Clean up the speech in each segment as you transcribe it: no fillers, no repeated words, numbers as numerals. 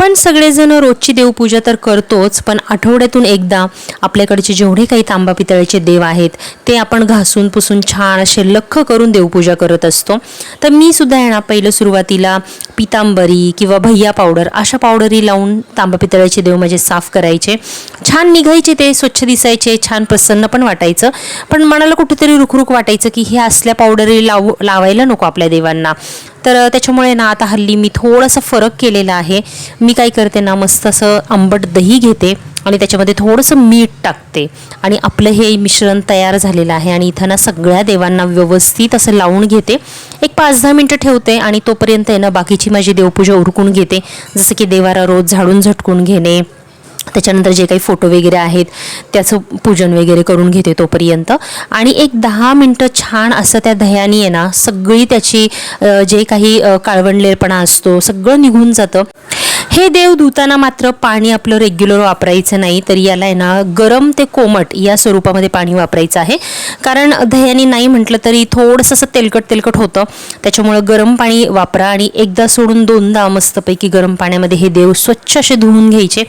आपण सगळेजण रोजची देवपूजा तर करतोच, पण आठवड्यातून एकदा आपल्याकडचे जेवढे काही तांबा पितळेचे देव आहेत ते आपण घासून पुसून छान असे लख्ख करून देवपूजा करत असतो. तर मी सुद्धा आहे ना, पहिलं सुरुवातीला पितांबरी किंवा भैया पावडर अशा पावडरी लावून तांबा पितळेचे देव म्हणजे साफ करायचे. छान निघायचे, ते स्वच्छ दिसायचे, छान प्रसन्न पण वाटायचं. पण मनाला कुठेतरी रुखरुख वाटायचं की हे असल्या पावडरी लावायला नको आपल्या देवांना. तर त्याच्यामुळे ना आता हल्ली मी थोडासा फरक केलेला आहे. मी काय करते ना, मस्त असं आंबट दही घेते आणि त्याच्यामध्ये थोडंसं मीठ टाकते आणि आपलं हे मिश्रण तयार झालेलं आहे. आणि इथं ना सगळ्या देवांना व्यवस्थित असं लावून घेते. एक 5-10 मिनटं ठेवते आणि तोपर्यंत आहे ना बाकीची माझी देवपूजा उरकून घेते. जसं की देवारा रोज झाडून झटकून घेणे, त्याच्यानंतर जे काही फोटो वगैरे आहेत त्याचं पूजन वगैरे करून घेते तोपर्यंत. आणि एक 10 मिनटं छान असं त्या दह्याने आहे ना सगळी त्याची जे काही काळवंडलेपणा असतो सगळं निघून जातं. हे देव धुताना मात्र पाणी आपलं रेग्युलर वापरायचं नाही, तर याला आहे ना गरम ते कोमट या स्वरूपामध्ये पाणी वापरायचं आहे. कारण दह्याने नाही म्हटलं तरी थोडंसं असं तेलकट होतं, त्याच्यामुळं गरम पाणी वापरा. आणि एकदा सोडून 2दा मस्तपैकी गरम पाण्यामध्ये हे देव स्वच्छ असे धुवून घ्यायचे.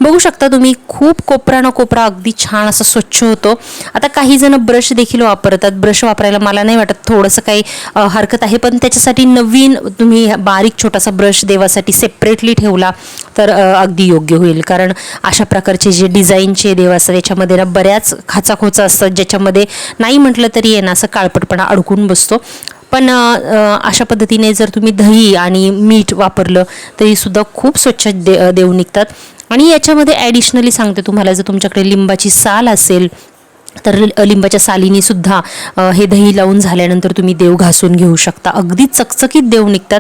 बघू शकता तुम्ही, खूप कोपरा ना कोपरा अगदी छान असं स्वच्छ होतो. आता काही जण ब्रश देखील वापरतात. ब्रश वापरायला मला नाही वाटत थोडंसं काही हरकत आहे, पण त्याच्यासाठी नवीन तुम्ही बारीक छोटासा ब्रश देवासाठी सेपरेटली ठेवला तर अगदी योग्य होईल. कारण अशा प्रकारचे जे डिझाईनचे देव असतात याच्यामध्ये ना बऱ्याच खाचाखोचा असतात, ज्याच्यामध्ये नाही म्हटलं तरी आहे ना असं काळपटपणा अडकून बसतो. पण अशा पद्धतीने जर तुम्ही दही आणि मीठ वापरलं तरी सुद्धा खूप स्वच्छ देव निघतात. आणि याच्यामध्ये ॲडिशनली सांगते तुम्हाला, जर तुमच्याकडे लिंबाची साल असेल तर लिंबाच्या सालीने सुद्धा हे दही लावून झाल्यानंतर तुम्ही देव घासून घेऊ शकता. अगदी चकचकीत देव निघतात.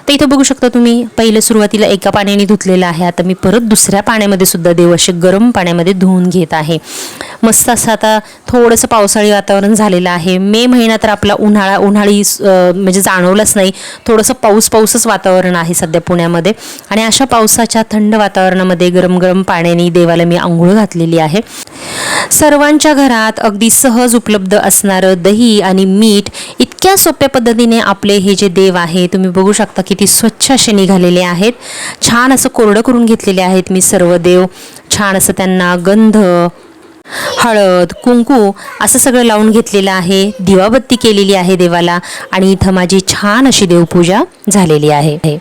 तर इथं बघू शकता तुम्ही, पहिलं सुरुवातीला एका पाण्याने धुतलेलं आहे. आता मी परत दुसऱ्या पाण्यामध्ये सुद्धा देव असे गरम पाण्यामध्ये धुवून घेत आहे. मस्त असं आता थोडंसं पावसाळी वातावरण झालेलं आहे. मे महिना तर आपला उन्हाळी म्हणजे जाणवलंच नाही. थोडंसं पाऊसच वातावरण आहे सध्या पुण्यामध्ये. आणि अशा पावसाच्या थंड वातावरणामध्ये गरम गरम पाण्याने देवाला मी आंघोळ घातलेली आहे. सर्वांच्या घरात अगदी सहज उपलब्ध असणारं दही आणि मीठ इतक्या सोप्या पद्धतीने आपले हे जे देव आहे तुम्ही बघू शकता किती स्वच्छ असे निघालेले आहेत. छान असं कोरडं करून घेतलेले आहेत मी सर्व देव. छान असं त्यांना गंध, हळद, कुंकू असं सगळं लावून घेतलेलं आहे. दिवाबत्ती केलेली आहे देवाला आणि इथं माझी छान अशी देवपूजा झालेली आहे.